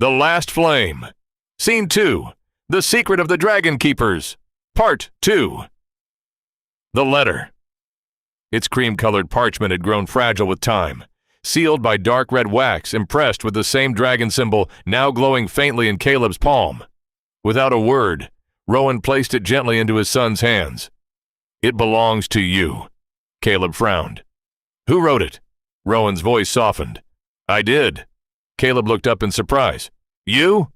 The Last Flame. Scene 2. The Secret of the Dragon Keepers. Part 2. The letter. Its cream-colored parchment had grown fragile with time, sealed by dark red wax impressed with the same dragon symbol now glowing faintly in Caleb's palm. Without a word, Rowan placed it gently into his son's hands. "It belongs to you." Caleb frowned. "Who wrote it?" Rowan's voice softened. "I did." Caleb looked up in surprise. "You?"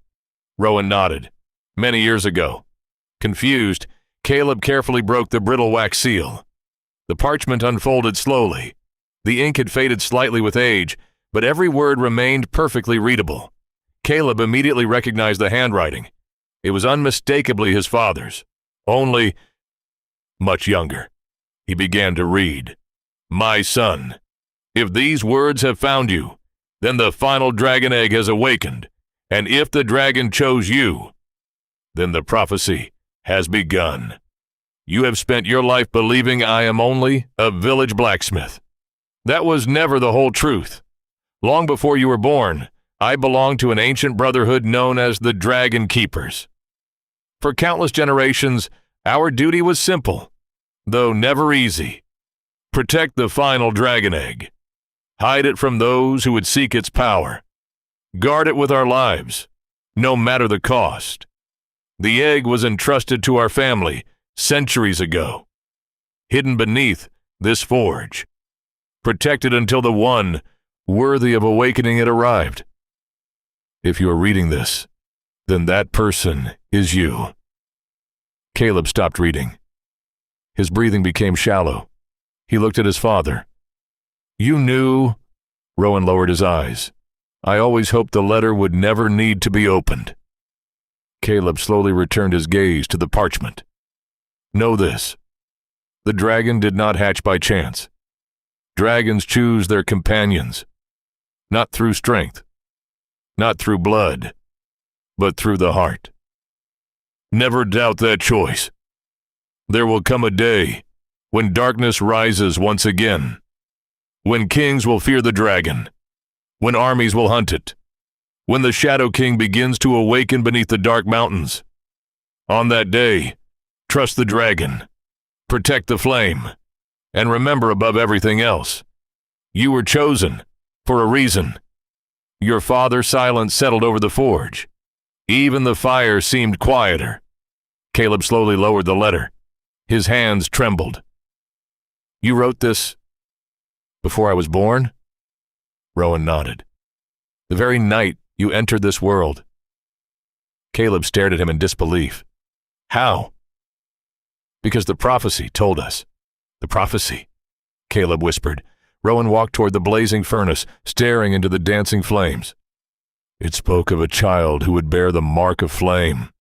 Rowan nodded. "Many years ago." Confused, Caleb carefully broke the brittle wax seal. The parchment unfolded slowly. The ink had faded slightly with age, but every word remained perfectly readable. Caleb immediately recognized the handwriting. It was unmistakably his father's, only much younger. He began to read. "My son, if these words have found you, then the final dragon egg has awakened, and if the dragon chose you, then the prophecy has begun. You have spent your life believing I am only a village blacksmith. That was never the whole truth. Long before you were born, I belonged to an ancient brotherhood known as the Dragon Keepers. For countless generations, our duty was simple, though never easy. Protect the final dragon egg. Hide it from those who would seek its power. Guard it with our lives, no matter the cost. The egg was entrusted to our family centuries ago, hidden beneath this forge. Protected until the one worthy of awakening it arrived. If you are reading this, then that person is you." Caleb stopped reading. His breathing became shallow. He looked at his father. "You knew?" Rowan lowered his eyes. "I always hoped the letter would never need to be opened." Caleb slowly returned his gaze to the parchment. "Know this. The dragon did not hatch by chance. Dragons choose their companions, not through strength, not through blood, but through the heart. Never doubt that choice. There will come a day when darkness rises once again, when kings will fear the dragon, when armies will hunt it, when the Shadow King begins to awaken beneath the dark mountains. On that day, trust the dragon, protect the flame, and remember above everything else, you were chosen for a reason. Your father's silence settled over the forge. Even the fire seemed quieter." Caleb slowly lowered the letter. His hands trembled. "You wrote this before I was born?" Rowan nodded. "The very night you entered this world." Caleb stared at him in disbelief. "How?" "Because the prophecy told us." "The prophecy," Caleb whispered. Rowan walked toward the blazing furnace, staring into the dancing flames. "It spoke of a child who would bear the mark of flame,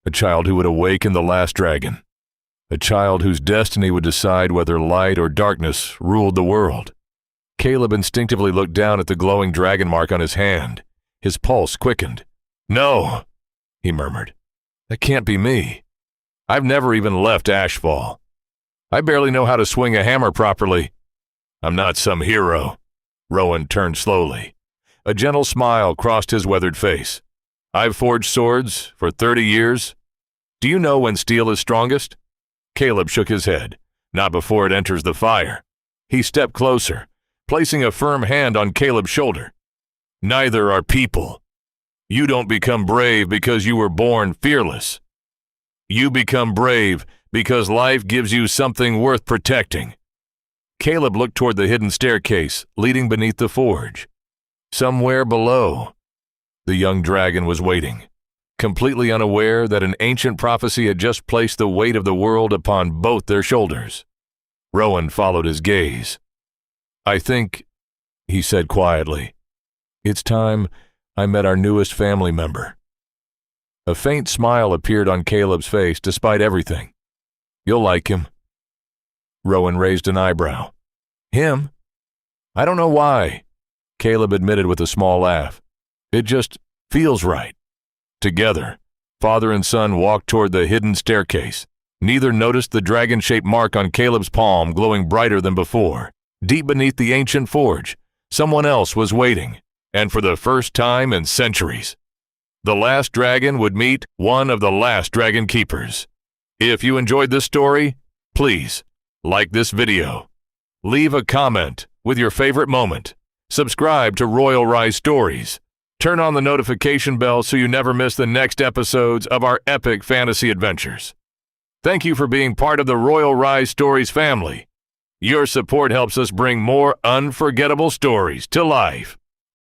a child who would awaken the last dragon, a child whose destiny would decide whether light or darkness ruled the world." Caleb instinctively looked down at the glowing dragon mark on his hand. His pulse quickened. "No," he murmured. "That can't be me. I've never even left Ashfall. I barely know how to swing a hammer properly. I'm not some hero." Rowan turned slowly. A gentle smile crossed his weathered face. "I've forged swords for 30 years. Do you know when steel is strongest?" Caleb shook his head. "Not before it enters the fire." He stepped closer, placing a firm hand on Caleb's shoulder. "Neither are people. You don't become brave because you were born fearless. You become brave because life gives you something worth protecting." Caleb looked toward the hidden staircase leading beneath the forge. Somewhere below, the young dragon was waiting, completely unaware that an ancient prophecy had just placed the weight of the world upon both their shoulders. Rowan followed his gaze. "I think," he said quietly, "it's time I met our newest family member." A faint smile appeared on Caleb's face despite everything. "You'll like him." Rowan raised an eyebrow. "Him? I don't know why," Caleb admitted with a small laugh. "It just feels right." Together, father and son walked toward the hidden staircase. Neither noticed the dragon-shaped mark on Caleb's palm glowing brighter than before. Deep beneath the ancient forge, someone else was waiting, and for the first time in centuries. the last dragon would meet one of the last dragon keepers. If you enjoyed this story, please like this video. Leave a comment with your favorite moment. Subscribe to Royal Rise Stories. Turn on the notification bell so you never miss the next episodes of our epic fantasy adventures. Thank you for being part of the Royal Rise Stories family. Your support helps us bring more unforgettable stories to life.